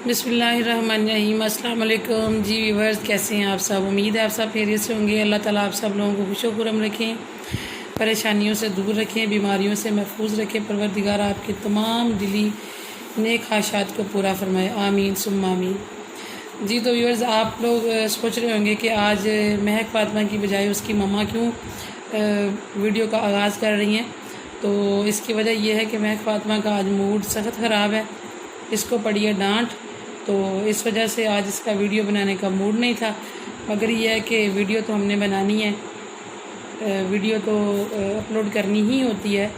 بسم اللہ الرحمن الرحیم۔ السلام علیکم جی ویورز، کیسے ہیں آپ سب؟ امید ہے آپ سب خیریت سے ہوں گے۔ اللہ تعالیٰ آپ سب لوگوں کو خوش و خرم رکھیں، پریشانیوں سے دور رکھیں، بیماریوں سے محفوظ رکھیں۔ پروردگار آپ کے تمام دلی نیک خواہشات کو پورا فرمائے، آمین ثم آمین۔ جی تو ویورز، آپ لوگ سوچ رہے ہوں گے کہ آج مہک فاطمہ کی بجائے اس کی مما کیوں ویڈیو کا آغاز کر رہی ہیں۔ تو اس کی وجہ یہ ہے کہ مہک فاطمہ کا آج موڈ سخت خراب ہے، اس کو پڑی ہے ڈانٹ، تو اس وجہ سے آج اس کا ویڈیو بنانے کا موڈ نہیں تھا۔ مگر یہ ہے کہ ویڈیو تو ہم نے بنانی ہے، ویڈیو تو اپلوڈ کرنی ہی ہوتی ہے۔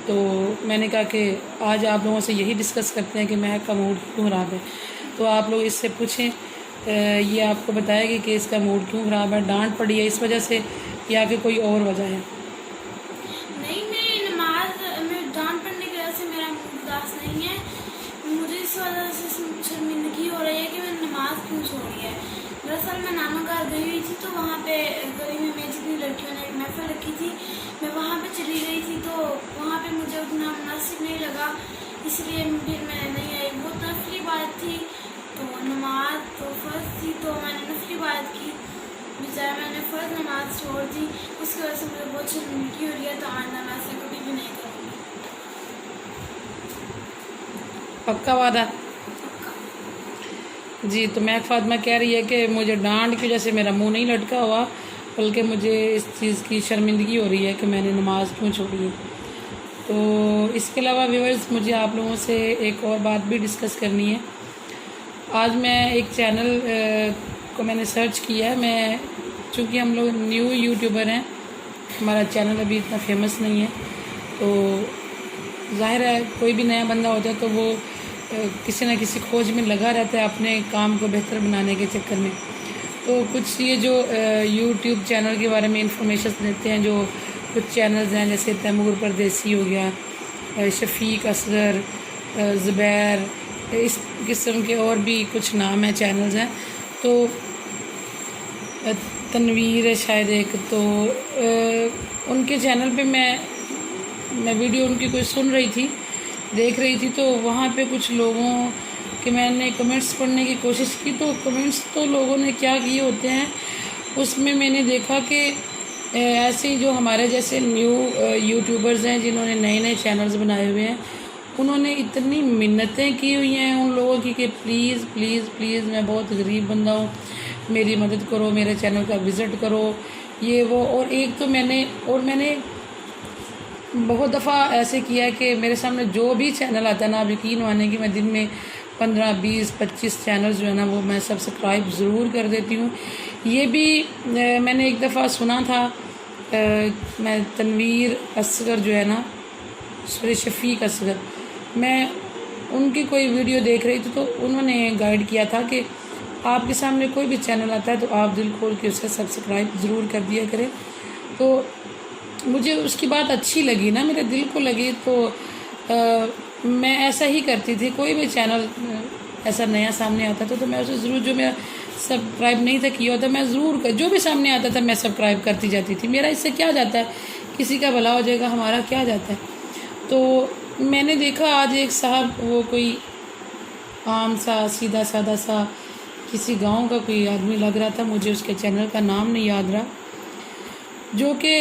تو میں نے کہا کہ آج آپ لوگوں سے یہی ڈسکس کرتے ہیں کہ مہک کا موڈ کیوں خراب ہے۔ تو آپ لوگ اس سے پوچھیں، یہ آپ کو بتائے گی کہ اس کا موڈ کیوں خراب ہے، ڈانٹ پڑی ہے اس وجہ سے یا کہ کوئی اور وجہ ہے؟ نہیں، نماز میں ڈانٹ پڑنے کی وجہ سے میرا موڈ اداس نہیں ہے۔ مجھے اس وجہ سے شرمندگی ہو رہی ہے کہ میں نماز کیوں چھوڑی ہے۔ دراصل میں نانو گھر گئی ہوئی تھی، تو وہاں پہ گلی میں جتنی لڑکیوں نے ایک محفل رکھی تھی، میں وہاں پہ چلی گئی تھی، تو وہاں پہ مجھے اتنا مناسب نہیں لگا، اس لیے پھر میں نہیں آئی۔ وہ نفلی بات تھی، تو نماز تو فرض تھی، تو میں نے نفلی بات کی بجائے میں نے فرض نماز چھوڑ دی۔ اس کی وجہ سے مجھے بہت شرمندگی ہو رہی ہے، تو آئندہ میں ایسا کبھی بھی نہیں کروں گی۔ پکا وعدہ؟ جی تو مہک فاطمہ کہہ رہی ہے کہ مجھے ڈانٹ کی وجہ سے میرا منہ نہیں لٹکا ہوا، بلکہ مجھے اس چیز کی شرمندگی ہو رہی ہے کہ میں نے نماز کیوں چھوڑی ہے۔ تو اس کے علاوہ ویورز، مجھے آپ لوگوں سے ایک اور بات بھی ڈسکس کرنی ہے۔ آج میں ایک چینل کو میں نے سرچ کیا ہے، چونکہ ہم لوگ نیو یوٹیوبر ہیں، ہمارا چینل ابھی اتنا فیمس نہیں ہے، تو ظاہر ہے کوئی بھی نیا بندہ ہوتا ہے تو وہ کسی نہ کسی کھوج میں لگا رہتا ہے اپنے کام کو بہتر بنانے کے چکر میں۔ تو کچھ یہ جو یوٹیوب چینل کے بارے میں انفارمیشن دیتے ہیں، جو کچھ چینلز ہیں جیسے تیمور پردیسی ہو گیا، شفیق اصغر، زبیر، اس قسم کے اور بھی کچھ نام ہیں، چینلز ہیں، تو تنویر شاید ایک، تو ان کے چینل پہ میں ویڈیو ان کی کوئی سن رہی تھی، دیکھ رہی تھی، تو وہاں پہ کچھ لوگوں کے میں نے کمنٹس پڑھنے کی کوشش کی، تو کمنٹس تو لوگوں نے کیا کیے ہوتے ہیں، اس میں نے دیکھا کہ ایسے ہی جو ہمارے جیسے نیو یوٹیوبرز ہیں جنہوں نے نئے چینلز بنائے ہوئے ہیں، انہوں نے اتنی منتیں کی ہوئی ہیں ان لوگوں کی کہ پلیز پلیز پلیز، میں بہت غریب بندہ ہوں، میری مدد کرو، میرے چینل کا وزٹ کرو، یہ وہ۔ اور ایک تو میں نے بہت دفعہ ایسے کیا ہے کہ میرے سامنے جو بھی چینل آتا ہے نا، آپ یقین مانیں کہ میں دن میں 15 20 25 چینلز جو ہے نا وہ میں سبسکرائب ضرور کر دیتی ہوں۔ یہ بھی میں نے ایک دفعہ سنا تھا، میں تنویر اصغر جو ہے نا، شفیق اصغر، میں ان کی کوئی ویڈیو دیکھ رہی تھی، تو انہوں نے گائیڈ کیا تھا کہ آپ کے سامنے کوئی بھی چینل آتا ہے تو آپ دل کھول کے اسے سبسکرائب ضرور کر دیا کریں۔ تو مجھے اس کی بات اچھی لگی نا، میرے دل کو لگی، تو میں ایسا ہی کرتی تھی۔ کوئی بھی چینل ایسا نیا سامنے آتا تھا تو میں اسے ضرور، جو میرا سبسکرائب نہیں تھا کیا ہوتا، میں ضرور جو بھی سامنے آتا تھا میں سبسکرائب کرتی جاتی تھی۔ میرا اس سے کیا جاتا ہے، کسی کا بھلا ہو جائے گا، ہمارا کیا جاتا ہے۔ تو میں نے دیکھا آج ایک صاحب، وہ کوئی عام سا سیدھا سادہ سا کسی گاؤں کا کوئی آدمی لگ رہا تھا، مجھے اس کے چینل کا نام نہیں یاد رہا، جو کہ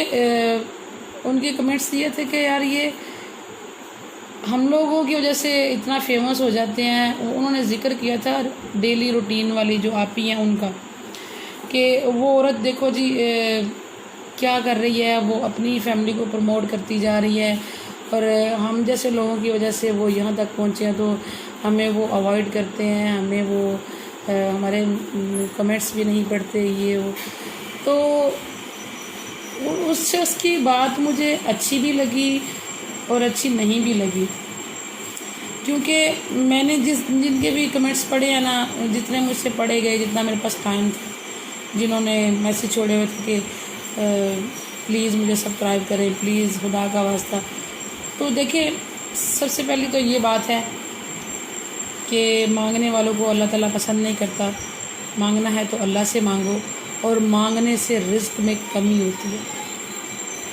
ان کے کمنٹس یہ تھے کہ یار یہ ہم لوگوں کی وجہ سے اتنا فیمس ہو جاتے ہیں۔ انہوں نے ذکر کیا تھا ڈیلی روٹین والی جو آپی ہیں ان کا، کہ وہ عورت دیکھو جی کیا کر رہی ہے، وہ اپنی فیملی کو پروموٹ کرتی جا رہی ہے، اور ہم جیسے لوگوں کی وجہ سے وہ یہاں تک پہنچے ہیں، تو ہمیں وہ اوائڈ کرتے ہیں، ہمیں وہ ہمارے کمنٹس بھی نہیں پڑھتے، یہ وہ۔ تو اس شخص کی بات مجھے اچھی بھی لگی اور اچھی نہیں بھی لگی، کیونکہ میں نے جن کے بھی کمنٹس پڑھے ہیں نا، جتنے مجھ سے پڑھے گئے، جتنا میرے پاس ٹائم تھا، جنہوں نے میسج چھوڑے ہوئے تھے کہ پلیز مجھے سبسکرائب کریں، پلیز خدا کا واسطہ۔ تو دیکھیں، سب سے پہلی تو یہ بات ہے کہ مانگنے والوں کو اللہ تعالیٰ پسند نہیں کرتا، مانگنا ہے تو اللہ سے مانگو، اور مانگنے سے رزق میں کمی ہوتی ہے،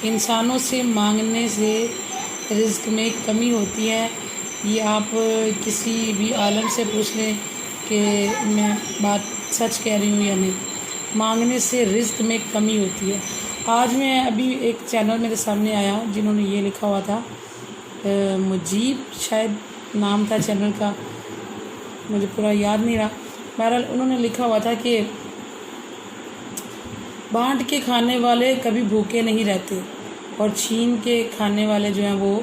انسانوں سے مانگنے سے رزق میں کمی ہوتی ہے۔ یہ آپ کسی بھی عالم سے پوچھ لیں کہ میں بات سچ کہہ رہی ہوں یا نہیں. مانگنے سے رزق میں کمی ہوتی ہے. آج میں ابھی ایک چینل میرے سامنے آیا جنہوں نے یہ لکھا ہوا تھا، مجیب شاید نام تھا چینل کا، مجھے پورا یاد نہیں رہا. بہرحال انہوں نے لکھا ہوا تھا کہ بانٹ کے کھانے والے کبھی بھوکے نہیں رہتے، اور چھین کے کھانے والے جو ہیں وہ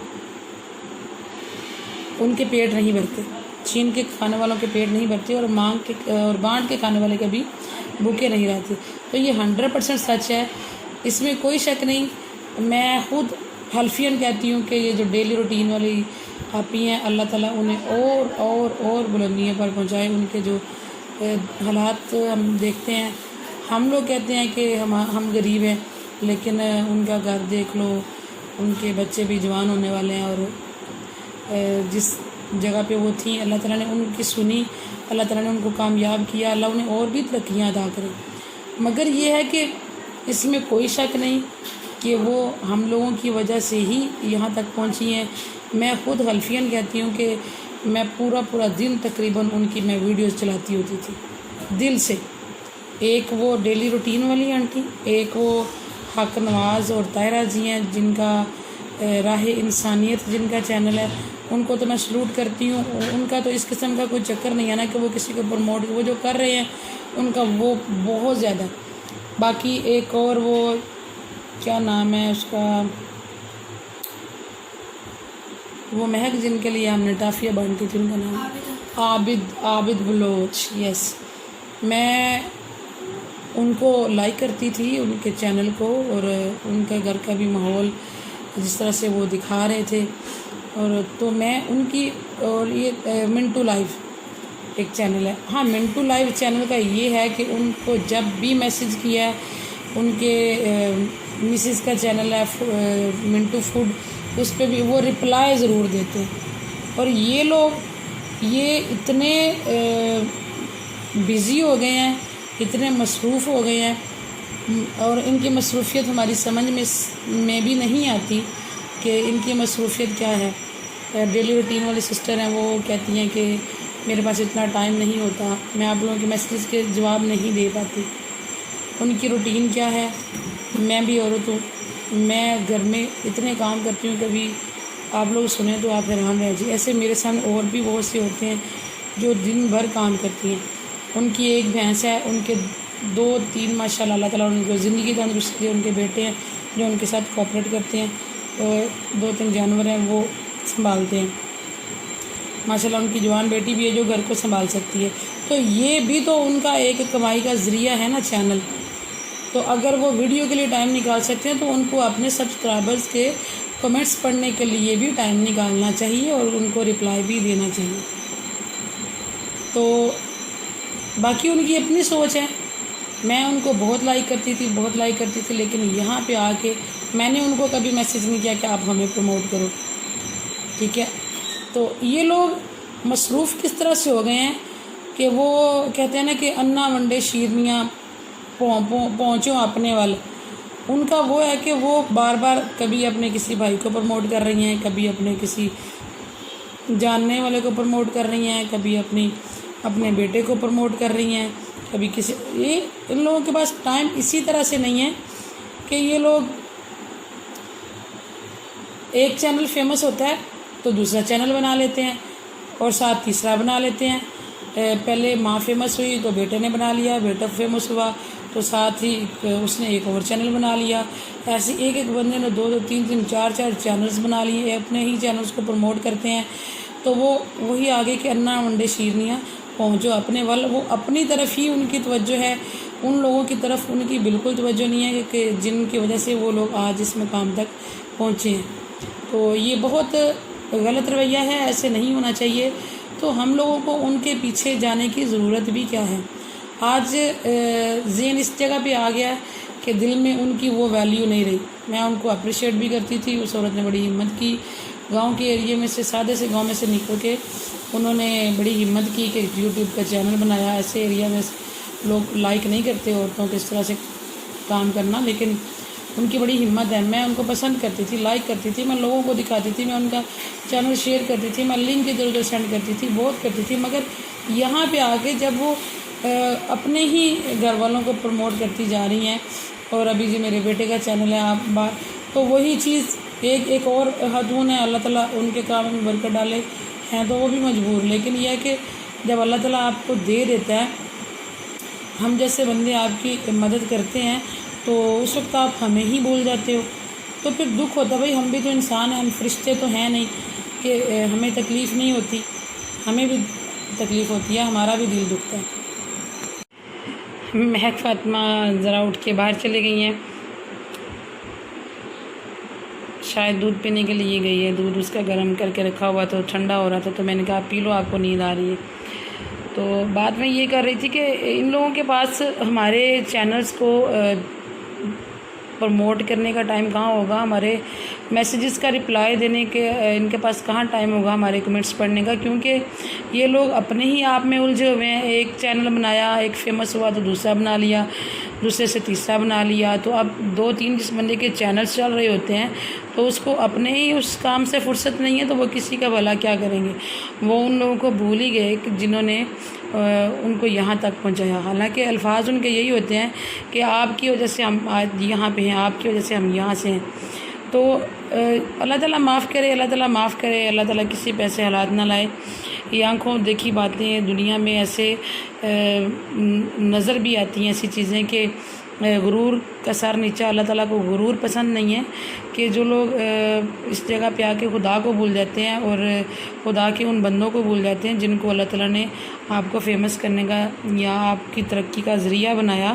ان کے پیٹ نہیں بھرتے. چھین کے کھانے والوں کے پیٹ نہیں بھرتے، اور بانٹ کے کھانے والے کبھی بھوکے نہیں رہتے. تو یہ 100% سچ ہے، اس میں کوئی شک نہیں. میں خود حلفیاً کہتی ہوں کہ یہ جو ڈیلی روٹین والی آپی ہیں، اللہ تعالیٰ انہیں اور بلندیوں پر پہنچائے. ان کے جو حالات ہم دیکھتے ہیں، ہم لوگ کہتے ہیں کہ ہم غریب ہیں، لیکن ان کا گھر دیکھ لو، ان کے بچے بھی جوان ہونے والے ہیں، اور جس جگہ پہ وہ تھیں اللہ تعالیٰ نے ان کی سنی، اللہ تعالیٰ نے ان کو کامیاب کیا، اللہ انہیں اور بھی ترقیاں عطا کرے. مگر یہ ہے کہ اس میں کوئی شک نہیں کہ وہ ہم لوگوں کی وجہ سے ہی یہاں تک پہنچی ہیں. میں خود حلفیاً کہتی ہوں کہ میں پورا دن تقریباً ان کی میں ویڈیوز چلاتی ہوتی تھی دل سے. ایک وہ ڈیلی روٹین والی آنٹی، ایک وہ حق نواز اور طاہرہ جی ہیں جن کا راہ انسانیت جن کا چینل ہے. ان کو تو میں سلوٹ کرتی ہوں. ان کا تو اس قسم کا کوئی چکر نہیں ہے نا کہ وہ کسی کو پروموٹ، وہ جو کر رہے ہیں ان کا وہ بہت زیادہ. باقی ایک اور وہ کیا نام ہے اس کا، وہ مہک جن کے لیے ہم نے ٹافیاں بانٹی تھی، ان کا نام عابد بلوچ. یس، میں ان کو لائک کرتی تھی، ان کے چینل کو، اور ان کے گھر کا بھی ماحول جس طرح سے وہ دکھا رہے تھے. اور تو میں ان کی، اور یہ منٹو لائف ایک چینل ہے. ہاں، منٹو لائف چینل کا یہ ہے کہ ان کو جب بھی میسج کیا ہے، ان کے مسز کا چینل ہے منٹو فوڈ، اس پہ بھی وہ رپلائی ضرور دیتے ہیں. اور یہ لوگ یہ اتنے بزی ہو گئے ہیں، اتنے مصروف ہو گئے ہیں، اور ان کی مصروفیت ہماری سمجھ میں بھی نہیں آتی کہ ان کی مصروفیت کیا ہے. ڈیلی روٹین والی سسٹر ہیں، وہ کہتی ہیں کہ میرے پاس اتنا ٹائم نہیں ہوتا، میں آپ لوگوں کے میسیج کے جواب نہیں دے پاتی. ان کی روٹین کیا ہے؟ میں بھی عورت ہوں، میں گھر میں اتنے کام کرتی ہوں، کبھی آپ لوگ سنیں تو آپ حیران رہ جائیں. ایسے میرے سامنے اور بھی بہت سے ہوتے ہیں جو دن بھر کام کرتی ہیں. ان کی ایک بھینس ہے، ان کے 2-3 ماشاء اللہ تعالیٰ ان کو زندگی تندرستی، ان کے بیٹے ہیں جو ان کے ساتھ کوآپریٹ کرتے ہیں، اور 2-3 جانور ہیں وہ سنبھالتے ہیں. ماشاء اللہ ان کی جوان بیٹی بھی ہے جو گھر کو سنبھال سکتی ہے. تو یہ بھی تو ان کا ایک کمائی کا ذریعہ ہے نا چینل. تو اگر وہ ویڈیو کے لیے ٹائم نکال سکتے ہیں تو ان کو اپنے سبسکرائبرز کے کمنٹس پڑھنے کے لیے بھی ٹائم نکالنا چاہیے، اور ان کو رپلائی بھی دینا چاہیے. تو باقی ان کی اپنی سوچ ہے. میں ان کو بہت لائک کرتی تھی، لیکن یہاں پہ آ کے میں نے ان کو کبھی میسیج نہیں کیا کہ آپ ہمیں پروموٹ کرو، ٹھیک ہے. تو یہ لوگ مصروف کس طرح سے ہو گئے ہیں کہ وہ کہتے ہیں نا کہ انا ونڈے شیرنیاں پہنچوں اپنے وال. ان کا وہ ہے کہ وہ بار بار کبھی اپنے کسی بھائی کو پروموٹ کر رہی ہیں، کبھی اپنے کسی جاننے والے کو پروموٹ کر رہی ہیں، کبھی اپنے بیٹے کو پروموٹ کر رہی ہیں، کبھی کسی. یہ ان لوگوں کے پاس ٹائم اسی طرح سے نہیں ہے کہ یہ لوگ ایک چینل فیمس ہوتا ہے تو دوسرا چینل بنا لیتے ہیں، اور ساتھ تیسرا بنا لیتے ہیں. پہلے ماں فیمس ہوئی تو بیٹے نے بنا لیا، بیٹا فیمس ہوا تو ساتھ ہی اس نے ایک اور چینل بنا لیا. ایسے ایک بندے نے 2-2 3-3 4-4 چینلز بنا لیے، اپنے ہی چینلز کو پروموٹ کرتے ہیں. تو وہ وہی آگے کہ انا ونڈے شیرنیاں پہنچو اپنے وال. وہ اپنی طرف ہی ان کی توجہ ہے، ان لوگوں کی طرف ان کی بالکل توجہ نہیں ہے کہ جن کی وجہ سے وہ لوگ آج اس مقام تک پہنچے ہیں. تو یہ بہت غلط رویہ ہے، ایسے نہیں ہونا چاہیے. تو ہم لوگوں کو ان کے پیچھے جانے کی ضرورت بھی کیا ہے. آج ذہن اس جگہ پہ آ گیا ہے کہ دل میں ان کی وہ ویلیو نہیں رہی. میں ان کو اپریشیٹ بھی کرتی تھی. اس عورت نے بڑی ہمت کی، گاؤں کے ایریے میں سے، سادے سے گاؤں میں سے نکل کے انہوں نے بڑی ہمت کی کہ یوٹیوب کا چینل بنایا. ایسے ایریا میں لوگ لائک نہیں کرتے عورتوں کو اس طرح سے کام کرنا، لیکن ان کی بڑی ہمت ہے. میں ان کو پسند کرتی تھی, لائک کرتی تھی, میں لوگوں کو دکھاتی تھی, میں ان کا چینل شیئر کرتی تھی, میں لنک ادھر ادھر سینڈ کرتی تھی, بہت کرتی تھی. مگر یہاں پہ آ کے جب وہ اپنے ہی گھر والوں کو پروموٹ کرتی جا رہی ہیں, اور ابھی جی میرے بیٹے کا چینل ہے آپ بات, تو وہی چیز ایک اور خاتون ہے, اللہ تعالیٰ ان کے کام میں برکت ڈالے, ہیں تو وہ بھی مجبور. لیکن یہ ہے کہ جب اللہ تعالیٰ آپ کو دے دیتا ہے, ہم جیسے بندے آپ کی مدد کرتے ہیں, تو اس وقت آپ ہمیں ہی بھول جاتے ہو, تو پھر دکھ ہوتا ہے. بھائی ہم بھی تو انسان ہیں, ہم فرشتے تو ہیں نہیں کہ ہمیں تکلیف نہیں ہوتی, ہمیں بھی تکلیف ہوتی ہے, ہمارا بھی دل دکھتا ہے. مہک فاطمہ ذرا اٹھ کے باہر چلے گئی ہیں, شاید دودھ پینے کے لیے گئی ہے. دودھ اس کا گرم کر کے رکھا ہوا تو ٹھنڈا ہو رہا تھا, تو میں نے کہا پی لو, آپ کو نیند آ رہی ہے. تو بات میں یہ کر رہی تھی کہ ان لوگوں کے پاس ہمارے چینلز کو پروموٹ کرنے کا ٹائم کہاں ہوگا, ہمارے میسیجز کا رپلائی دینے کے ان کے پاس کہاں ٹائم ہوگا, ہمارے کمنٹس پڑھنے کا. کیونکہ یہ لوگ اپنے ہی آپ میں الجھے ہوئے ہیں. ایک چینل بنایا, ایک فیمس ہوا تو دوسرا بنا لیا, دوسرے سے تیسرا بنا لیا. تو اب 2-3 جس بندے کے چینلز چل رہے ہوتے ہیں, تو اس کو اپنے ہی اس کام سے فرصت نہیں ہے, تو وہ کسی کا بھلا کیا کریں گے. وہ ان لوگوں کو بھول ہی گئے کہ جنہوں نے ان کو یہاں تک پہنچایا. حالانکہ الفاظ ان کے یہی ہوتے ہیں کہ آپ کی وجہ سے ہم آج یہاں پہ ہیں, آپ کی وجہ سے ہم یہاں سے ہیں. تو اللہ تعالیٰ معاف کرے, اللہ تعالیٰ معاف کرے, اللہ تعالیٰ کسی پہ ایسے حالات نہ لائے. یہ آنکھوں دیکھی باتیں دنیا میں ایسے نظر بھی آتی ہیں ایسی چیزیں کہ غرور کا سر نیچا. اللہ تعالیٰ کو غرور پسند نہیں ہے کہ جو لوگ اس جگہ پہ آ کے خدا کو بھول جاتے ہیں, اور خدا کے ان بندوں کو بھول جاتے ہیں جن کو اللہ تعالیٰ نے آپ کو فیمس کرنے کا یا آپ کی ترقی کا ذریعہ بنایا.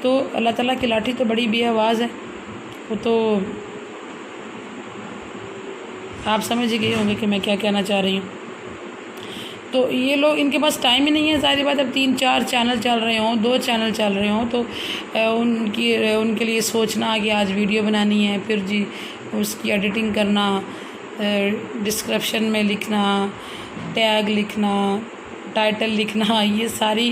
تو اللہ تعالیٰ کی لاٹھی تو بڑی بے آواز ہے, وہ تو آپ سمجھ گئے ہوں گے کہ میں کیا کہنا چاہ رہی ہوں. تو یہ لوگ, ان کے پاس ٹائم ہی نہیں ہے. ظاہر بات اب 3-4 چینل چل رہے ہوں, 2 چینل چل رہے ہوں, تو ان کے لیے سوچنا کہ آج ویڈیو بنانی ہے, پھر جی اس کی ایڈیٹنگ کرنا, ڈسکرپشن میں لکھنا, ٹیگ لکھنا, ٹائٹل لکھنا, یہ ساری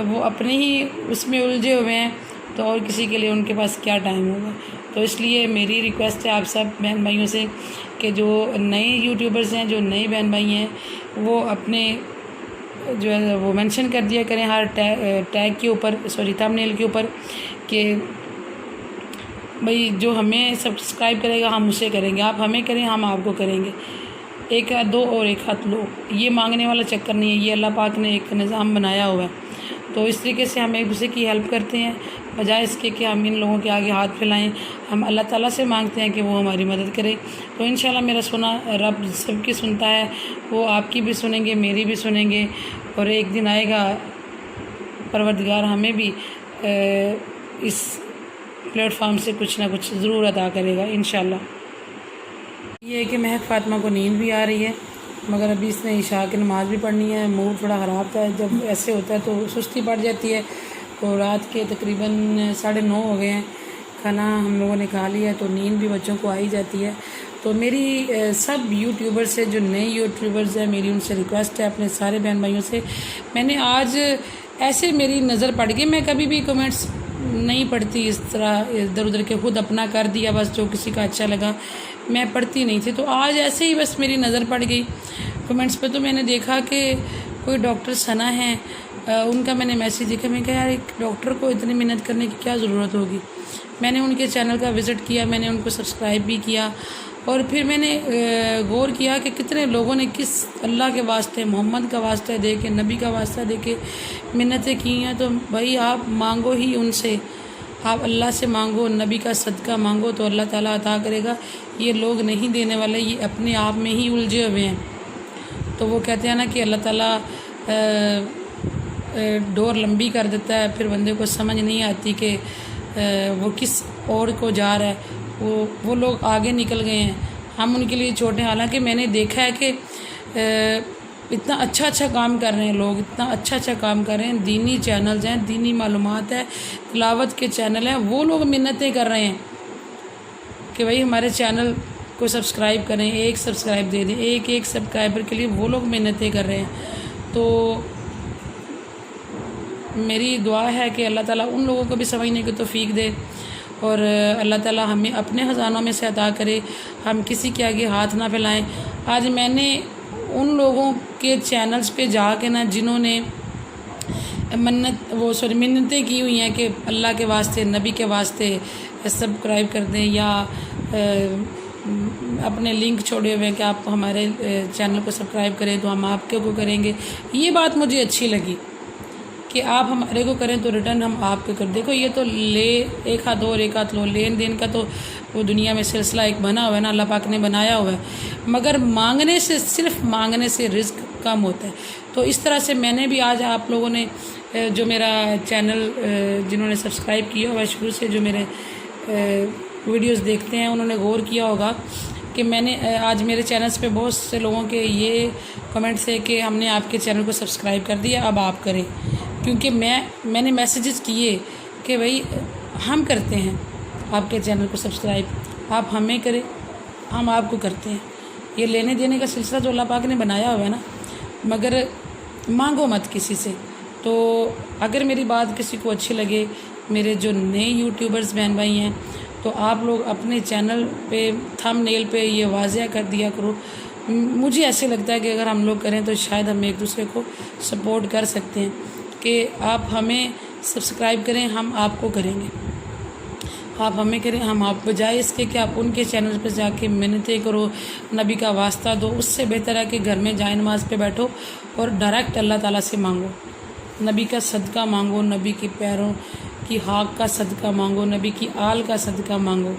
وہ اپنے ہی اس میں الجھے ہوئے ہیں. تو اور کسی کے لیے ان کے پاس کیا ٹائم ہوگا. تو اس لیے میری ریکویسٹ ہے آپ سب بہن بھائیوں سے کہ جو نئے یوٹیوبرز ہیں, جو نئے بہن بھائی ہیں, وہ اپنے جو ہے وہ مینشن کر دیا کریں ہر ٹیگ کے اوپر, تھمبنیل کے اوپر, کہ بھئی جو ہمیں سبسکرائب کرے گا ہم اسے کریں گے, آپ ہمیں کریں ہم آپ کو کریں گے. ایک ہاتھ دو اور ایک ہاتھ لو, یہ مانگنے والا چکر نہیں ہے. یہ اللہ پاک نے ایک نظام بنایا ہوا ہے. تو اس طریقے سے ہم ایک دوسرے کی ہیلپ کرتے ہیں, بجائے اس کے کہ ہم ان لوگوں کے آگے ہاتھ پھیلائیں. ہم اللہ تعالیٰ سے مانگتے ہیں کہ وہ ہماری مدد کرے. تو انشاءاللہ میرا سنا رب سب کی سنتا ہے, وہ آپ کی بھی سنیں گے, میری بھی سنیں گے, اور ایک دن آئے گا پروردگار ہمیں بھی اس پلیٹ فارم سے کچھ نہ کچھ ضرور عطا کرے گا انشاءاللہ. یہ ہے کہ مہک فاطمہ کو نیند بھی آ رہی ہے, مگر ابھی اس نے عشاء کی نماز بھی پڑھنی ہے. موڈ تھوڑا خراب تھا, جب ایسے ہوتا ہے تو سستی پڑ جاتی ہے. تو رات کے تقریباً 9:30 ہو گئے ہیں, کھانا ہم لوگوں نے کھا لیا, تو نیند بھی بچوں کو آ ہی جاتی ہے. تو میری سب یوٹیوبر سے, جو نئے یوٹیوبرز ہیں, میری ان سے ریکویسٹ ہے, اپنے سارے بہن بھائیوں سے. میں نے آج ایسے میری نظر پڑ گئی, میں کبھی بھی کمنٹس نہیں پڑھتی اس طرح ادھر ادھر کے, خود اپنا کر دیا بس, جو کسی کا اچھا لگا میں پڑھتی نہیں تھی. تو آج ایسے ہی بس میری نظر پڑ گئی کمنٹس پہ, تو میں نے دیکھا کہ کوئی ڈاکٹر ثنا ہیں, ان کا میں نے میسیج دیکھا. میں کہا یار ایک ڈاکٹر کو اتنی محنت کرنے کی کیا ضرورت ہوگی. میں نے ان کے چینل کا وزٹ کیا, میں نے ان کو سبسکرائب بھی کیا, اور پھر میں نے غور کیا کہ کتنے لوگوں نے کس اللہ کے واسطے, محمد کا واسطہ دے کے, نبی کا واسطہ دے کے منتیں کی ہیں. تو بھائی آپ مانگو ہی ان سے, آپ اللہ سے مانگو, نبی کا صدقہ مانگو, تو اللہ تعالیٰ عطا کرے گا. یہ لوگ نہیں دینے والے, یہ اپنے آپ میں ہی الجھے ہوئے ہیں. تو وہ کہتے ہیں نا کہ اللہ تعالیٰ ڈور لمبی کر دیتا ہے, پھر بندے کو سمجھ نہیں آتی کہ وہ کس اور کو جا رہا ہے. وہ لوگ آگے نکل گئے ہیں, ہم ان کے لیے چھوٹے. حالانکہ میں نے دیکھا ہے کہ اتنا اچھا کام کر رہے ہیں لوگ, اتنا اچھا کام کر رہے ہیں. دینی چینلز ہیں, دینی معلومات ہے, تلاوت کے چینل ہیں, وہ لوگ منتیں کر رہے ہیں کہ بھائی ہمارے چینل کو سبسکرائب کریں, ایک سبسکرائب دے دیں, ایک سبسکرائبر کے لیے وہ لوگ منتیں کر رہے ہیں. تو میری دعا ہے کہ اللہ تعالیٰ ان لوگوں کو بھی سمجھنے کی توفیق دے, اور اللہ تعالیٰ ہمیں اپنے خزانوں میں سے عطا کرے، ہم کسی کے آگے ہاتھ نہ پھیلائیں۔ آج میں نے ان لوگوں کے چینلز پہ جا کے نا جنہوں نے منتیں کی ہوئی ہیں کہ اللہ کے واسطے، نبی کے واسطے سبسکرائب کر دیں، یا اپنے لنک چھوڑے ہوئے ہیں کہ آپ ہمارے چینل کو سبسکرائب کریں تو ہم آپ کے کو کریں گے۔ یہ بات مجھے اچھی لگی کہ آپ ہمارے کو کریں تو ریٹرن ہم آپ کے کر۔ دیکھو یہ تو ایک ہاتھ دو اور ایک ہاتھ لو، لین دین کا تو وہ دنیا میں سلسلہ ایک بنا ہوا ہے نا، اللہ پاک نے بنایا ہوا ہے، مگر مانگنے سے، صرف مانگنے سے رزق کم ہوتا ہے۔ تو اس طرح سے میں نے بھی آج آپ لوگوں نے جو میرا چینل جنہوں نے سبسکرائب کیا ہوا ہے شروع سے، جو میرے ویڈیوز دیکھتے ہیں، انہوں نے غور کیا ہوگا کہ میں نے آج میرے چینلز پہ بہت سے لوگوں کے یہ کمنٹس ہے کہ ہم نے آپ کے چینل کو سبسکرائب کر دیا، اب آپ کریں، کیونکہ میں نے میسیجز کیے کہ بھائی ہم کرتے ہیں آپ کے چینل کو سبسکرائب، آپ ہمیں کریں، ہم آپ کو کرتے ہیں۔ یہ لینے دینے کا سلسلہ تو اللہ پاک نے بنایا ہوا ہے نا، مگر مانگو مت کسی سے۔ تو اگر میری بات کسی کو اچھی لگے، میرے جو نئے یوٹیوبرز بہن بھائی ہیں، تو آپ لوگ اپنے چینل پہ تھم نیل پہ یہ واضح کر دیا کرو۔ مجھے ایسے لگتا ہے کہ اگر ہم لوگ کریں تو شاید ہم ایک دوسرے کو سپورٹ کر سکتے ہیں کہ آپ ہمیں سبسکرائب کریں، ہم آپ کو کریں گے، آپ ہمیں کریں، ہم آپ، بجائے اس کے کہ آپ ان کے چینل پہ جا کے منتیں کرو، نبی کا واسطہ دو، اس سے بہتر ہے کہ گھر میں جائے نماز پہ بیٹھو اور ڈائریکٹ اللہ تعالیٰ سے مانگو، نبی کا صدقہ مانگو، نبی کے پیروں کی خاک کا صدقہ مانگو، نبی کی آل کا صدقہ مانگو۔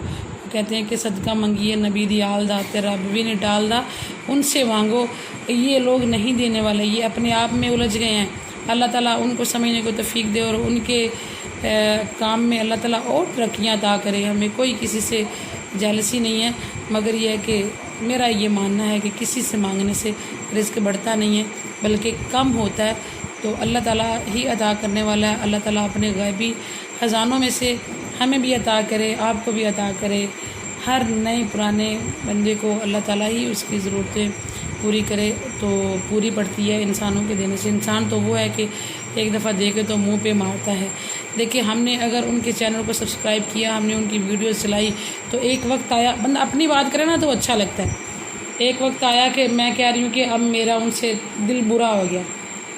کہتے ہیں کہ صدقہ منگیے نبی دی آل دا، تیرا بھی نہیں ڈال دا، ان سے مانگو۔ یہ لوگ نہیں دینے والے، یہ اپنے آپ میں الجھ گئے ہیں، اللہ تعالیٰ ان کو سمجھنے کو توفیق دے اور ان کے کام میں اللہ تعالیٰ اور ترقیاں عطا کرے۔ ہمیں کوئی کسی سے جیلسی نہیں ہے، مگر یہ ہے کہ میرا یہ ماننا ہے کہ کسی سے مانگنے سے رزق بڑھتا نہیں ہے بلکہ کم ہوتا ہے۔ تو اللہ تعالیٰ ہی عطا کرنے والا ہے، اللہ تعالیٰ اپنے غیبی خزانوں میں سے ہمیں بھی عطا کرے، آپ کو بھی عطا کرے۔ ہر نئے پرانے بندے کو اللہ تعالیٰ ہی اس کی ضرورتیں پوری کرے، تو پوری پڑتی ہے انسانوں کے دینے سے۔ انسان تو وہ ہے کہ ایک دفعہ دیکھے تو منہ پہ مارتا ہے۔ دیکھیں ہم نے اگر ان کے چینل کو سبسکرائب کیا، ہم نے ان کی ویڈیوز چلائی، تو ایک وقت آیا، بندہ اپنی بات کرے نا تو اچھا لگتا ہے۔ ایک وقت آیا کہ میں کہہ رہی ہوں کہ اب میرا ان سے دل برا ہو گیا،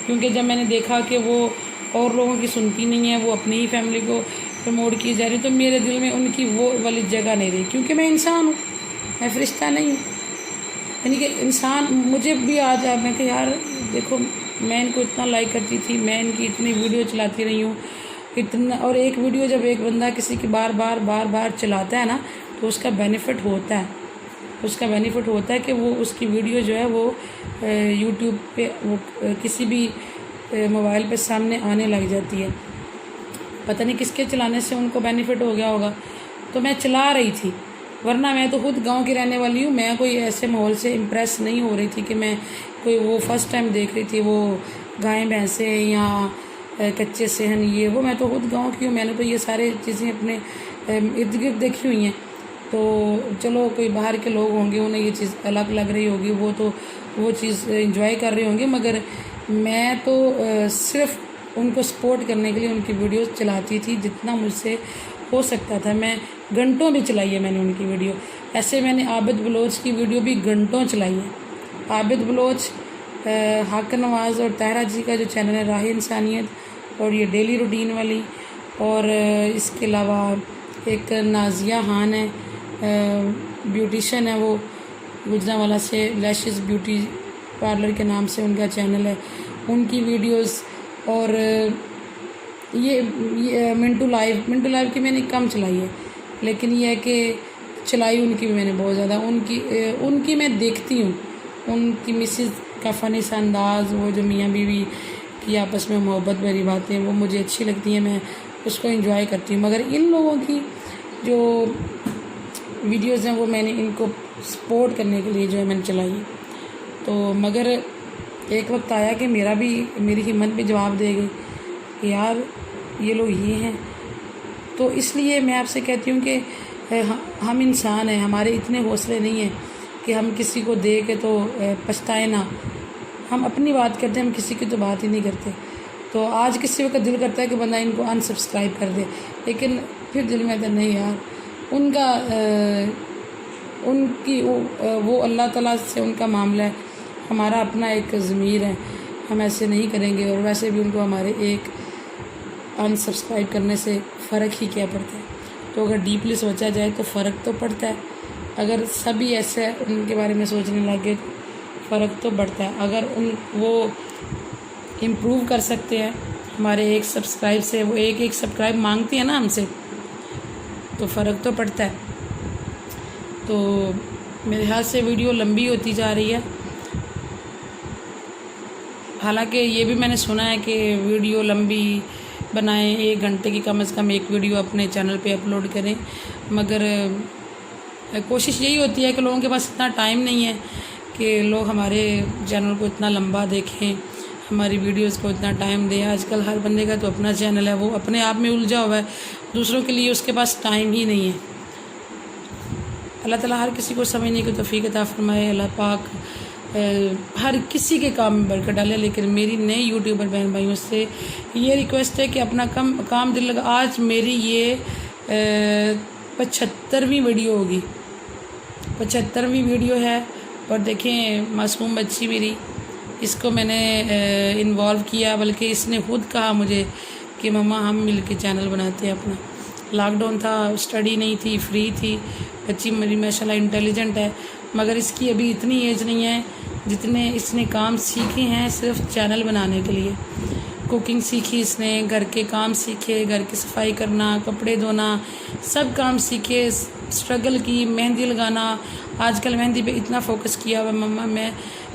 کیونکہ جب میں نے دیکھا کہ وہ اور لوگوں کی سنتی نہیں ہے، وہ اپنی ہی فیملی کو پروموٹ کی جا رہی، تو میرے دل میں ان کی وہ والی جگہ نہیں رہی، کیونکہ میں انسان ہوں، میں فرشتہ نہیں ہوں۔ یعنی کہ انسان مجھے بھی آج میں کہ یار دیکھو میں ان کو اتنا لائک کرتی تھی، میں ان کی اتنی ویڈیو چلاتی رہی ہوں اتنا، اور ایک ویڈیو جب ایک بندہ کسی کی بار بار چلاتا ہے نا تو اس کا بینیفٹ ہوتا ہے، اس کا بینیفٹ ہوتا ہے کہ وہ اس کی ویڈیو جو ہے وہ یوٹیوب پہ وہ کسی بھی موبائل پہ سامنے آنے لگ جاتی ہے۔ پتہ نہیں کس کے چلانے سے ان کو بینیفٹ ہو گیا ہوگا، تو میں چلا رہی تھی، ورنہ میں تو خود گاؤں کی رہنے والی ہوں، میں کوئی ایسے ماحول سے امپریس نہیں ہو رہی تھی کہ میں کوئی وہ فرسٹ ٹائم دیکھ رہی تھی وہ گائیں بھینسیں یا کچے صحن یہ وہ، میں تو خود گاؤں کی ہوں، میں نے تو یہ سارے چیزیں اپنے ارد گرد دیکھی ہوئی ہیں۔ تو چلو کوئی باہر کے لوگ ہوں گے انہیں یہ چیز الگ لگ رہی ہوگی، وہ تو وہ چیز انجوائے کر رہے ہوں گے، مگر میں تو صرف ان کو سپورٹ کرنے کے لیے ان کی ویڈیوز چلاتی تھی جتنا مجھ سے ہو سکتا تھا۔ میں گھنٹوں بھی چلائی ہے میں نے ان کی ویڈیو، ایسے میں نے عابد بلوچ کی ویڈیو بھی گھنٹوں چلائی ہے۔ عابد بلوچ، حق نواز اور طاہرہ جی کا جو چینل ہے راہ انسانیت، اور یہ ڈیلی روٹین والی، اور اس کے علاوہ ایک نازیہ خان ہے، بیوٹیشن ہے، وہ گجرانوالہ سے لیشز بیوٹی پارلر کے نام سے ان کا چینل ہے، ان کی ویڈیوز، اور یہ منٹو لائیو کی میں نے کم چلائی ہے، لیکن یہ ہے کہ چلائی ان کی بھی میں نے بہت زیادہ، ان کی میں دیکھتی ہوں، ان کی مسز کا فنی سا انداز، وہ جو میاں بیوی کی آپس میں محبت بھری باتیں، وہ مجھے اچھی لگتی ہیں، میں اس کو انجوائے کرتی ہوں۔ مگر ان لوگوں کی جو ویڈیوز ہیں وہ میں نے ان کو سپورٹ کرنے کے لیے جو ہے میں نے چلائی ہے، تو مگر ایک وقت آیا کہ میری ہمت بھی جواب دے گئی کہ یار یہ لوگ یہ ہیں۔ تو اس لیے میں آپ سے کہتی ہوں کہ ہم انسان ہیں، ہمارے اتنے حوصلے نہیں ہیں کہ ہم کسی کو دے کے تو پچھتائیں نہ، ہم اپنی بات کرتے ہیں، ہم کسی کی تو بات ہی نہیں کرتے۔ تو آج کسی وقت دل کرتا ہے کہ بندہ ان کو ان سبسکرائب کر دے، لیکن پھر دل میں آتا نہیں یار ان کا ان کی وہ اللہ تعالیٰ سے ان کا معاملہ ہے، ہمارا اپنا ایک ضمیر ہے، ہم ایسے نہیں کریں گے۔ اور ویسے بھی ان کو ہمارے ایک ان سبسکرائب کرنے سے فرق ہی کیا پڑتا ہے؟ تو اگر ڈیپلی سوچا جائے تو فرق تو پڑتا ہے، اگر سبھی ایسے ان کے بارے میں سوچنے لگے فرق تو پڑتا ہے۔ اگر وہ امپروو کر سکتے ہیں ہمارے ایک سبسکرائب سے، وہ ایک سبسکرائب مانگتے ہیں نا ہم سے، تو فرق تو پڑتا ہے۔ تو میرے ہاتھ سے ویڈیو لمبی ہوتی جا رہی ہے، حالانکہ یہ بھی میں نے سنا ہے کہ ویڈیو لمبی بنائیں، 1 گھنٹے کی کم از کم ایک ویڈیو اپنے چینل پہ اپلوڈ کریں، مگر کوشش یہی ہوتی ہے کہ لوگوں کے پاس اتنا ٹائم نہیں ہے کہ لوگ ہمارے چینل کو اتنا لمبا دیکھیں، ہماری ویڈیوز کو اتنا ٹائم دیں۔ آج کل ہر بندے کا تو اپنا چینل ہے، وہ اپنے آپ میں الجھا ہوا ہے، دوسروں کے لیے اس کے پاس ٹائم ہی نہیں ہے۔ اللہ تعالیٰ ہر کسی کو سمجھنے کی توفیق عطا فرمائے، اللہ پاک ہر کسی کے کام میں برکت ڈالے۔ لیکن میری نئے یوٹیوبر بہن بھائیوں سے یہ ریکویسٹ ہے کہ اپنا کام دل لگا۔ آج میری یہ 75ویں ویڈیو ہوگی، 75ویں ویڈیو ہے، اور دیکھیں معصوم بچی میری، اس کو میں نے انوالو کیا، بلکہ اس نے خود کہا مجھے کہ مما ہم مل کے چینل بناتے ہیں اپنا۔ لاک ڈاؤن تھا، اسٹڈی نہیں تھی، فری تھی، بچی میری ماشاءاللہ انٹیلیجنٹ ہے، مگر اس کی ابھی اتنی ایج نہیں ہے جتنے اس نے کام سیکھے ہیں صرف چینل بنانے کے لیے۔ کوکنگ سیکھی اس نے، گھر کے کام سیکھے، گھر کی صفائی کرنا، کپڑے دھونا، سب کام سیکھے، اسٹرگل کی، مہندی لگانا۔ آج کل مہندی پہ اتنا فوکس کیا ہوا، مما میں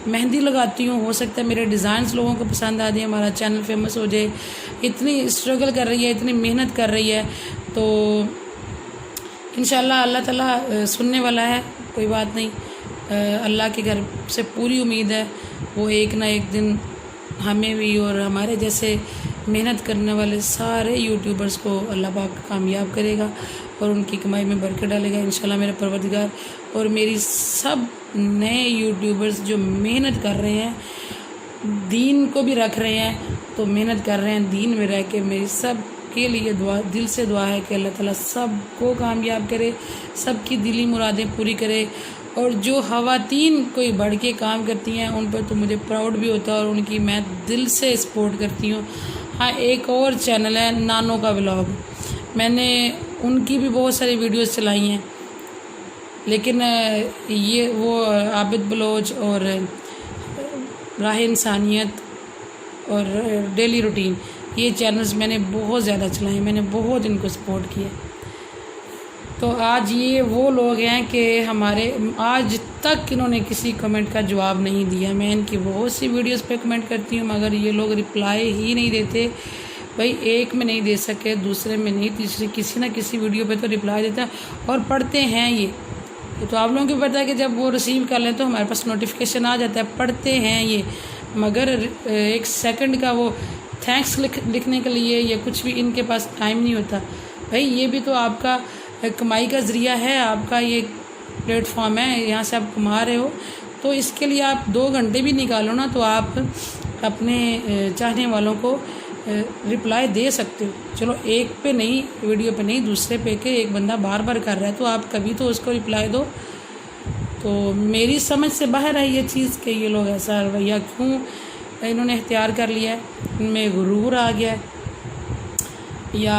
مہندی لگاتی ہوں، ہو سکتا ہے میرے ڈیزائنز لوگوں کو پسند آ جائیں، ہمارا چینل فیمس ہو جائے۔ اتنی اسٹرگل کر رہی ہے، اتنی محنت کر رہی ہے، تو انشاءاللہ اللہ تعالیٰ سننے والا ہے، کوئی بات نہیں۔ اللہ کے گھر سے پوری امید ہے وہ ایک نہ ایک دن ہمیں بھی اور ہمارے جیسے محنت کرنے والے سارے یوٹیوبرز کو اللہ پاک کامیاب کرے گا اور ان کی کمائی میں برکت ڈالے گا انشاءاللہ میرا پروردگار۔ اور میری سب نئے یوٹیوبرز جو محنت کر رہے ہیں، دین کو بھی رکھ رہے ہیں، تو محنت کر رہے ہیں دین میں رہ کے، میری سب کے لیے دل سے دعا ہے کہ اللہ تعالیٰ سب کو کامیاب کرے، سب کی دلی مرادیں پوری کرے۔ اور جو خواتین کوئی بڑھ کے کام کرتی ہیں ان پر تو مجھے پراؤڈ بھی ہوتا ہے اور ان کی میں دل سے سپورٹ کرتی ہوں۔ ہاں ایک اور چینل ہے نانو کا ولاگ، میں نے ان کی بھی بہت ساری ویڈیوز چلائی ہیں، لیکن یہ وہ عابد بلوچ اور راہ انسانیت اور ڈیلی روٹین، یہ چینلز میں نے بہت زیادہ چلائے، میں نے بہت ان کو سپورٹ کیا۔ تو آج یہ وہ لوگ ہیں کہ ہمارے آج تک انہوں نے کسی کمنٹ کا جواب نہیں دیا۔ میں ان کی بہت سی ویڈیوز پہ کمنٹ کرتی ہوں مگر یہ لوگ رپلائی ہی نہیں دیتے۔ بھائی ایک میں نہیں دے سکے، دوسرے میں نہیں، تیسرے کسی نہ کسی ویڈیو پہ تو رپلائی دیتا ہے اور پڑھتے ہیں۔ یہ تو آپ لوگوں کو پتہ ہے کہ جب وہ ریسیو کر لیں تو ہمارے پاس نوٹیفیکیشن آ جاتا ہے، پڑھتے ہیں یہ، مگر 1 سیکنڈ کا وہ تھینکس لکھنے کے لیے یا کچھ بھی ان کے پاس ٹائم نہیں ہوتا۔ بھائی یہ بھی تو آپ کا کمائی کا ذریعہ ہے، آپ کا یہ پلیٹ فارم ہے، یہاں سے آپ کما رہے ہو، تو اس کے لیے آپ 2 گھنٹے بھی نکالو نا تو آپ اپنے چاہنے والوں کو رپلائی دے سکتے ہو۔ چلو ایک پہ نہیں، ویڈیو پہ نہیں، دوسرے پہ کہ ایک بندہ بار بار کر رہا ہے تو آپ کبھی تو اس کو رپلائی دو۔ تو میری سمجھ سے باہر ہے یہ چیز کہ یہ لوگ ایسا رویہ کیوں انہوں نے اختیار کر لیا ہے، ان میں غرور آ گیا ہے یا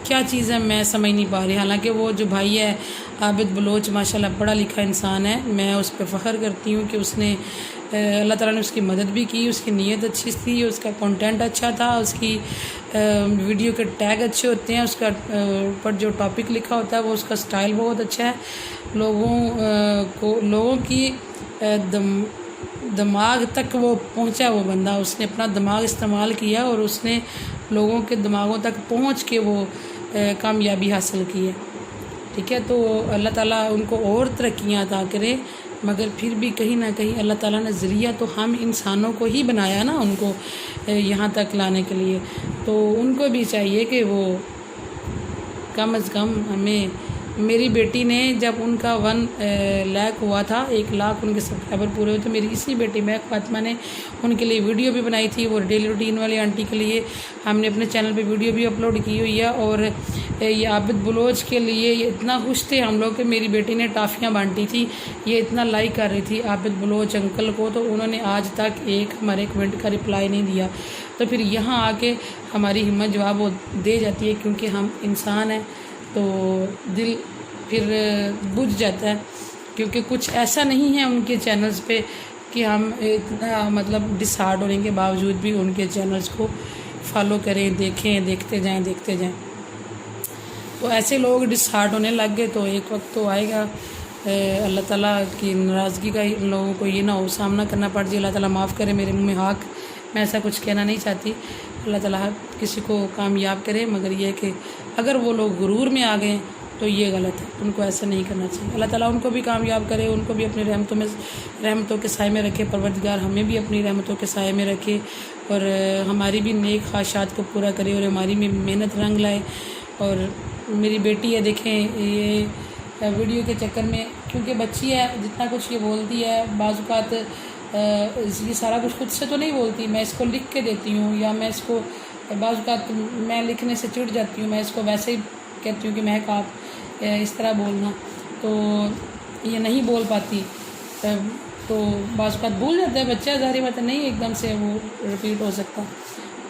کیا چیز ہے میں سمجھ نہیں پا رہی۔ حالانکہ وہ جو بھائی ہے عابد بلوچ ماشاءاللہ پڑھا لکھا انسان ہے، میں اس پہ فخر کرتی ہوں کہ اس نے اللہ تعالیٰ نے اس کی مدد بھی کی، اس کی نیت اچھی تھی، اس کا کنٹینٹ اچھا تھا، اس کی ویڈیو کے ٹیگ اچھے ہوتے ہیں، اس کا پر جو ٹاپک لکھا ہوتا ہے وہ اس کا سٹائل بہت اچھا ہے، لوگوں کی دماغ تک وہ پہنچا، وہ بندہ اس نے اپنا دماغ استعمال کیا اور اس نے لوگوں کے دماغوں تک پہنچ کے وہ کامیابی حاصل کی ہے۔ ٹھیک ہے، تو اللہ تعالیٰ ان کو اور ترقیاں عطا کرے، مگر پھر بھی کہیں نہ کہیں اللہ تعالیٰ نے ذریعہ تو ہم انسانوں کو ہی بنایا نا ان کو یہاں تک لانے کے لیے، تو ان کو بھی چاہیے کہ وہ کم از کم ہمیں میری بیٹی نے جب ان کا 1 لاکھ ہوا تھا، 1 لاکھ ان کے سبسکرائبر پورے ہوئے، تو میری اسی بیٹی مہک فاطمہ نے ان کے لیے ویڈیو بھی بنائی تھی، وہ ڈیلی روٹین والی آنٹی کے لیے ہم نے اپنے چینل پہ ویڈیو بھی اپلوڈ کی ہوئی ہے۔ اور یہ عابد بلوچ کے لیے یہ اتنا خوش تھے ہم لوگ کہ میری بیٹی نے ٹافیاں بانٹی تھی، یہ اتنا لائک کر رہی تھی عابد بلوچ انکل کو، تو انہوں نے آج تک ہمارے کمنٹ کا رپلائی نہیں دیا۔ تو پھر یہاں آ کے ہماری ہمت جواب وہ دے جاتی ہے، کیونکہ ہم انسان ہیں تو دل پھر بجھ جاتا ہے، کیونکہ کچھ ایسا نہیں ہے ان کے چینلز پہ کہ ہم اتنا مطلب ڈس ہارڈ ہونے کے باوجود بھی ان کے چینلز کو فالو کریں، دیکھیں، دیکھتے جائیں۔ تو ایسے لوگ ڈس ہارڈ ہونے لگ گئے تو ایک وقت تو آئے گا اللہ تعالیٰ کی ناراضگی کا ان لوگوں کو یہ نہ ہو سامنا کرنا پڑ جائے۔ اللہ تعالیٰ معاف کرے، میرے منہ میں حق، میں ایسا کچھ کہنا نہیں چاہتی۔ اللہ تعالیٰ ہر کسی کو کامیاب کرے، مگر یہ کہ اگر وہ لوگ غرور میں آ گئے تو یہ غلط ہے، ان کو ایسا نہیں کرنا چاہیے۔ اللہ تعالیٰ ان کو بھی کامیاب کرے، ان کو بھی اپنی رحمتوں کے سائے میں رکھے، پروردگار ہمیں بھی اپنی رحمتوں کے سائے میں رکھے، اور ہماری بھی نیک خواہشات کو پورا کرے، اور ہماری بھی محنت رنگ لائے۔ اور میری بیٹی ہے، دیکھیں یہ ویڈیو کے چکر میں، کیونکہ بچی ہے، جتنا کچھ یہ بولتی ہے بعض اوقات یہ سارا کچھ خود سے تو نہیں بولتی، میں اس کو لکھ کے دیتی ہوں، یا میں اس کو بعض اوقات میں لکھنے سے چڑ جاتی ہوں، میں اس کو ویسے ہی کہتی ہوں کہ مہک آپ اس طرح بولنا، تو یہ نہیں بول پاتی، تو بعض اوقات بھول جاتا ہے بچہ، ظاہر بات ہے نہیں ایک دم سے وہ رپیٹ ہو سکتا،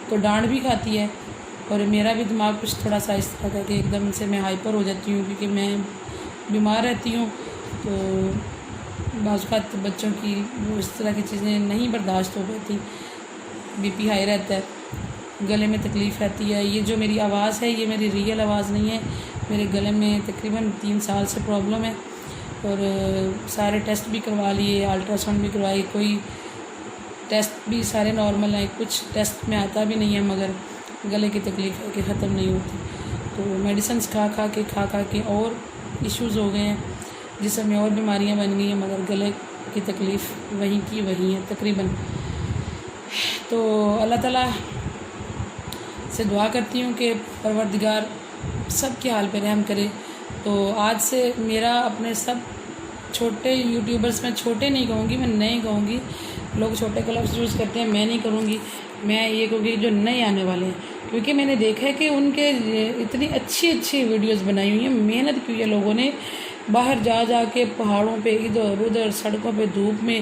تو ڈانٹ بھی کھاتی ہے۔ اور میرا بھی دماغ کچھ تھوڑا سا اس طرح کا کہ ایک دم سے میں ہائپر ہو جاتی ہوں، کیونکہ میں بیمار رہتی ہوں، تو بعض اوقات بچوں کی وہ اس طرح کی چیزیں نہیں برداشت ہو پاتی، بی پی ہائی رہتا ہے، گلے میں تکلیف رہتی ہے۔ یہ جو میری آواز ہے یہ میری ریئل آواز نہیں ہے، میرے گلے میں تقریباً 3 سال سے پرابلم ہے، اور سارے ٹیسٹ بھی کروا لیے، الٹرا ساؤنڈ بھی کروائی، کوئی ٹیسٹ بھی سارے نارمل ہیں، کچھ ٹیسٹ میں آتا بھی نہیں ہے، مگر گلے کی تکلیف ہے کہ ختم نہیں ہوتی، تو میڈیسنس کھا کے اور ایشوز ہو گئے ہیں، جسم میں اور بیماریاں بن گئی ہیں، مگر گلے کی تکلیف وہیں کی وہیں ہے تقریباً۔ تو اللہ تعالیٰ سے دعا کرتی ہوں کہ پروردگار سب کے حال پہ رحم کرے۔ تو آج سے میرا اپنے سب چھوٹے یوٹیوبرز، میں چھوٹے نہیں کہوں گی، میں نئے کہوں گی، لوگ چھوٹے کا لفظ یوز کرتے ہیں، میں نہیں کروں گی، میں یہ کہوں گی جو نئے آنے والے ہیں، کیونکہ میں نے دیکھا ہے کہ ان کے اتنی اچھی ویڈیوز بنائی ہوئی ہیں، محنت کی ہے لوگوں نے، باہر جا کے پہاڑوں پہ ادھر ادھر سڑکوں پہ دھوپ میں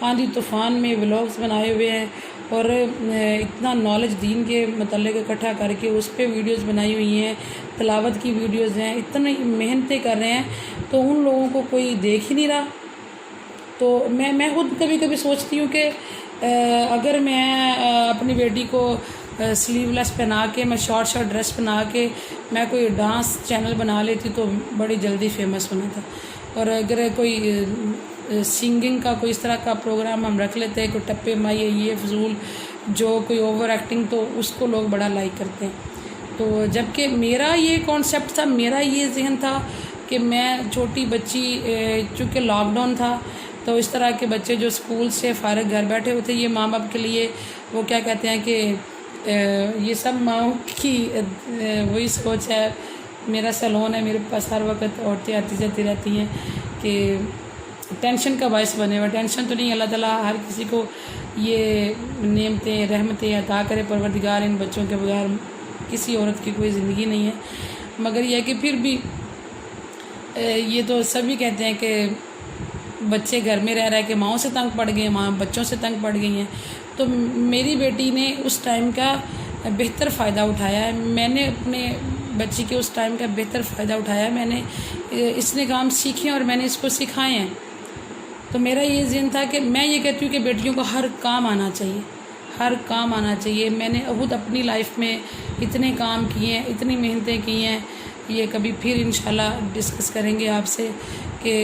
آندھی طوفان میں ولاگز بنائے ہوئے ہیں، اور اتنا نالج دین کے متعلق اکٹھا کر کے اس پہ ویڈیوز بنائی ہوئی ہیں، تلاوت کی ویڈیوز ہیں، اتنی محنتیں کر رہے ہیں، تو ان لوگوں کو کوئی دیکھ ہی نہیں رہا۔ تو میں خود کبھی سوچتی ہوں کہ اگر میں اپنی بیٹی کو سلیو لیس پہنا کے، میں شارٹ ڈریس پہنا کے میں کوئی ڈانس چینل بنا لیتی تو بڑی جلدی فیمس ہونا تھا، اور اگر کوئی سنگنگ کا کوئی اس طرح کا پروگرام ہم رکھ لیتے ہیں، کوئی ٹپے مائی یہ فضول جو کوئی اوور ایکٹنگ، تو اس کو لوگ بڑا لائک کرتے ہیں۔ تو جب کہ میرا یہ کانسیپٹ تھا، میرا یہ ذہن تھا کہ میں چھوٹی بچی، چونکہ لاک ڈاؤن تھا، تو اس طرح کے بچے جو اسکول سے فارغ گھر بیٹھے ہوتے، یہ ماں باپ کے لیے وہ کیا کہتے ہیں کہ یہ سب ماؤں کی وہی سوچ ہے، میرا سیلون ہے، میرے پاس ہر وقت عورتیں آتی جاتی رہتی ہیں کہ ٹینشن کا باعث بنے ہوا، ٹینشن تو نہیں، اللہ تعالیٰ ہر کسی کو یہ نعمتیں رحمتیں عطا کرے، پروردگار ان بچوں کے بغیر کسی عورت کی کوئی زندگی نہیں ہے، مگر یہ کہ پھر بھی یہ تو سبھی کہتے ہیں کہ بچے گھر میں رہ کے ماؤں سے تنگ پڑ گئے ہیں، ماں بچوں سے تنگ پڑ گئی ہیں، تو میری بیٹی نے اس ٹائم کا بہتر فائدہ اٹھایا ہے، میں نے اپنے بچی کے اس ٹائم کا بہتر فائدہ اٹھایا ہے، میں نے اس نے کام سیکھے اور میں نے اس کو سکھائے ہیں۔ تو میرا یہ ذہن تھا کہ میں یہ کہتی ہوں کہ بیٹیوں کو ہر کام آنا چاہیے، ہر کام آنا چاہیے۔ میں نے خود اپنی لائف میں اتنے کام کیے ہیں، اتنی محنتیں کی ہیں، یہ کبھی پھر انشاءاللہ ڈسکس کریں گے آپ سے کہ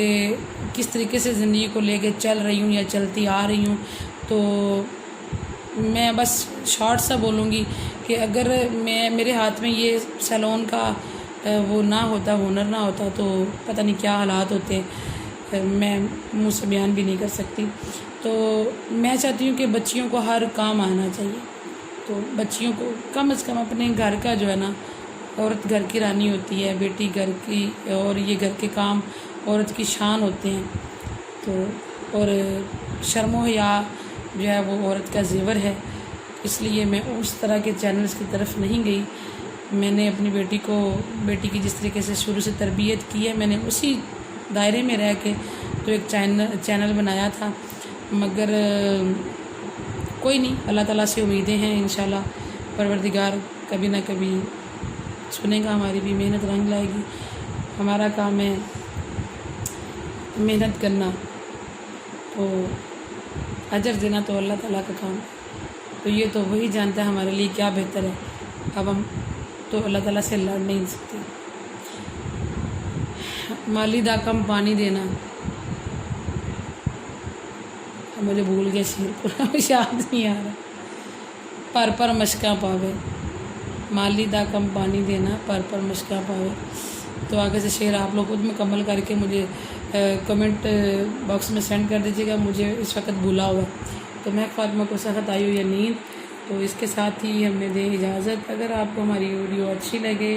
کس طریقے سے زندگی کو لے کے چل رہی ہوں یا چلتی آ رہی ہوں۔ تو میں بس شارٹ سا بولوں گی کہ اگر میرے ہاتھ میں یہ سیلون کا وہ نہ ہوتا، ہنر نہ ہوتا، تو پتہ نہیں کیا حالات ہوتے، میں منہ سے بیان بھی نہیں کر سکتی۔ تو میں چاہتی ہوں کہ بچیوں کو ہر کام آنا چاہیے، تو بچیوں کو کم از کم اپنے گھر کا جو ہے نا عورت گھر کی رانی ہوتی ہے، بیٹی گھر کی، اور یہ گھر کے کام عورت کی شان ہوتے ہیں. تو اور شرم و حیا جو ہے وہ عورت کا زیور ہے. اس لیے میں اس طرح کے چینلز کی طرف نہیں گئی. میں نے اپنی بیٹی کی جس طریقے سے شروع سے تربیت کی ہے، میں نے اسی دائرے میں رہ کے تو ایک چینل بنایا تھا. مگر کوئی نہیں، اللہ تعالیٰ سے امیدیں ہیں، انشاءاللہ پروردگار کبھی نہ کبھی سنے گا، ہماری بھی محنت رنگ لائے گی. ہمارا کام ہے محنت کرنا، تو اجر دینا تو اللہ تعالیٰ کا کام ہے. تو یہ تو وہی جانتا ہے ہمارے لیے کیا بہتر ہے. اب ہم تو اللہ تعالیٰ سے لڑ نہیں سکتے. مالی دا کم پانی دینا، مجھے بھول گیا شیر پورا یاد نہیں آ رہا. پر مشکاں پاوے، مالی دا کم پانی دینا، پر مشکاں پاوے. تو آگے سے شعر آپ لوگ خود مکمل کر کے مجھے کمنٹ باکس میں سینڈ کر دیجیے گا. مجھے اس وقت بھولا ہوا تو میں فاطمہ کو سخت آئی ہو یا نیند. تو اس کے ساتھ ہی ہم نے دے اجازت. اگر آپ کو ہماری ویڈیو اچھی لگے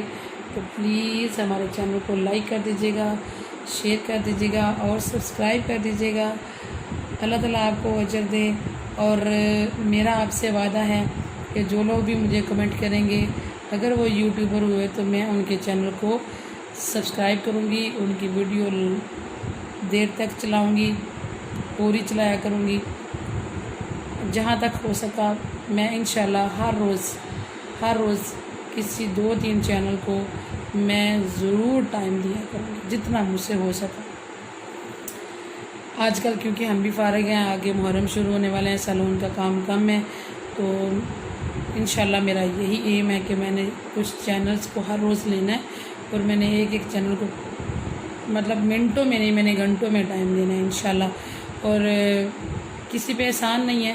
تو پلیز ہمارے چینل کو لائک کر دیجیے گا، شیئر کر دیجیے گا اور سبسکرائب کر دیجیے گا. اللہ تعالیٰ آپ کو اجر دے. اور میرا آپ سے وعدہ ہے کہ جو لوگ بھی مجھے کمنٹ کریں گے، اگر وہ یوٹیوبر ہوئے تو میں ان کے چینل کو سبسکرائب کروں گی، ان کی ویڈیو دیر تک چلاؤں گی، پوری چلایا کروں گی. جہاں تک ہو سکا میں انشاءاللہ ہر روز کسی 2-3 چینل کو میں ضرور ٹائم دیا کروں گی جتنا مجھ سے ہو سکا. آج کل کیونکہ ہم بھی فارغ ہیں، آگے محرم شروع ہونے والے ہیں، سیلون کا کام کم ہے، تو انشاءاللہ میرا یہی ایم ہے کہ میں نے کچھ چینلز کو ہر روز لینا ہے، اور میں نے ایک چینل کو مطلب منٹوں میں نہیں، میں نے گھنٹوں میں ٹائم دینا ہے انشاءاللہ. اور کسی پہ احسان نہیں ہے،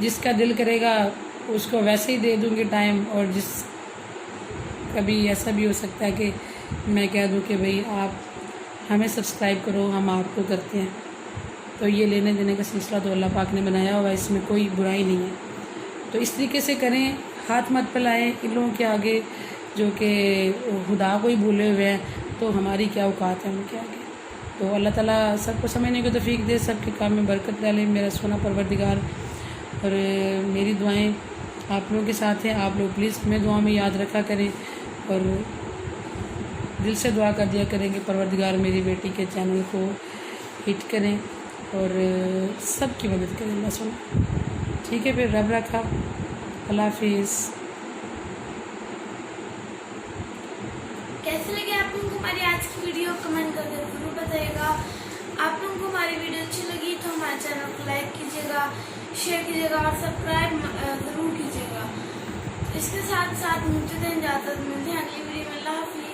جس کا دل کرے گا اس کو ویسے ہی دے دوں گی ٹائم. اور جس کبھی ایسا بھی ہو سکتا ہے کہ میں کہہ دوں کہ بھئی آپ ہمیں سبسکرائب کرو، ہم آپ کو کرتے ہیں. تو یہ لینے دینے کا سلسلہ تو اللہ پاک نے بنایا ہوا ہے، اس میں کوئی برائی نہیں ہے. تو اس طریقے سے کریں، ہاتھ مت پھیلائیں ان لوگوں کے آگے جو کہ خدا کو ہی بھولے ہوئے ہیں. تو ہماری کیا اوقات ہے ان کے آگے. تو اللہ تعالیٰ سب کو سمجھنے کو توفیق دے، سب کے کام میں برکت ڈالے میرا سونا پروردگار. اور میری دعائیں آپ لوگوں کے ساتھ ہیں. آپ لوگ پلیز ہمیں دعا میں یاد رکھا کریں، اور دل سے دعا کر دیا کریں کہ پروردگار میری بیٹی کے چینل کو ہٹ کریں اور سب کی مدد کریں. اللہ سنا. ٹھیک ہے، پھر رب رکھا. اللہ حافظ. کیسے لگے آپ لوگوں کو ہماری آج کی ویڈیو؟ کمنٹ کر کے ضرور بتائیے گا. آپ لوگوں کو ہماری ویڈیو اچھی لگی تو ہمارے چینل کو لائک کیجیے گا، شیئر کیجیے گا اور سبسکرائب ضرور کیجیے گا. اس کے ساتھ مجھے اجازت ملتے ہیں اگلی ویڈیو میں. اللہ حافظ.